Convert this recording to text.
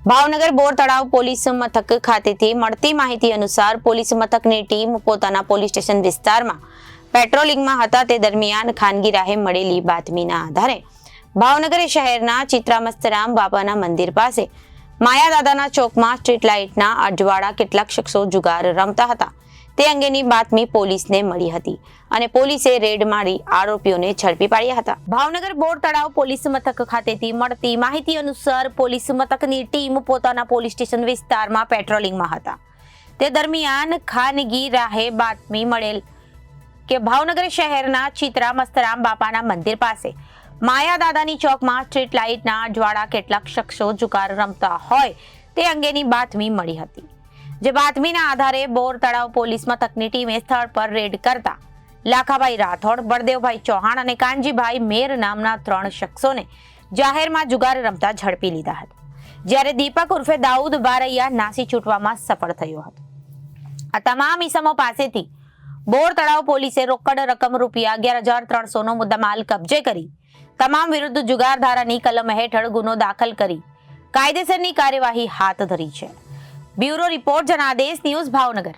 ભાવનગર બોર તળાવ પોલીસ મથક ખાતેથી મળતી માહિતી અનુસાર પોલીસ મથકની ટીમ પોતાના પોલીસ સ્ટેશન વિસ્તારમાં પેટ્રોલિંગમાં હતા તે દરમિયાન ખાનગી રાહે મળેલી બાતમીના આધારે ભાવનગર શહેરના ચિત્રામસ્તરામ બાપાના મંદિર પાસે માયાદાદાના ચોકમાં સ્ટ્રીટ લાઇટના અજવાળા કેટલાક શખ્સો જુગાર રમતા હતા તે અંગેની બાતમી પોલીસને મળી હતી અને પોલીસે રેડ મારી આરોપીઓને ઝડપી પાડ્યા હતા। ભાવનગર બોર તળાવ પોલીસ મથક ખાતેથી મળતી માહિતી અનુસાર પોલીસ મથકની ટીમ પોતાના પોલીસ સ્ટેશન વિસ્તારમાં પેટ્રોલિંગમાં હતા તે દરમિયાન ખાનગી રાહે બાતમી મળેલ કે ભાવનગર શહેરના ચિત્રામસ્તરામ બાપાના મંદિર પાસે માયાદાદાની ચોકમાં સ્ટ્રીટ લાઇટના અજવાળા કેટલાક શખ્સો જુગાર રમતા હોય તે અંગેની બાતમી મળી હતી જે બાતમીના આધારે બોર તળાવ પોલીસ મથકની ટીમે સ્થળ પર રેડ કરતા લાખાભાઈ રાઠોડ, બળદેવભાઈ ચૌહાણ અને કાનજીભાઈ મેર નામના 3 શખ્સોને જાહેરમાં જુગાર રમતા ઝડપી લીધા હતા જ્યારે દીપક ઉર્ફે દાઉદ બારૈયા નાસી છૂટવામાં સફળ થયો હતો। આ તમામ ઈસમો પાસેથી બોર તળાવ પોલીસે રોકડ રકમ રૂપિયા 11,300 નો મુદ્દામાલ કબજે કરી તમામ વિરુદ્ધ જુગાર ધારાની કલમ હેઠળ ગુનો દાખલ કરી કાયદેસરની કાર્યવાહી હાથ ધરી છે। Bureau report Janadesh news Bhavnagar.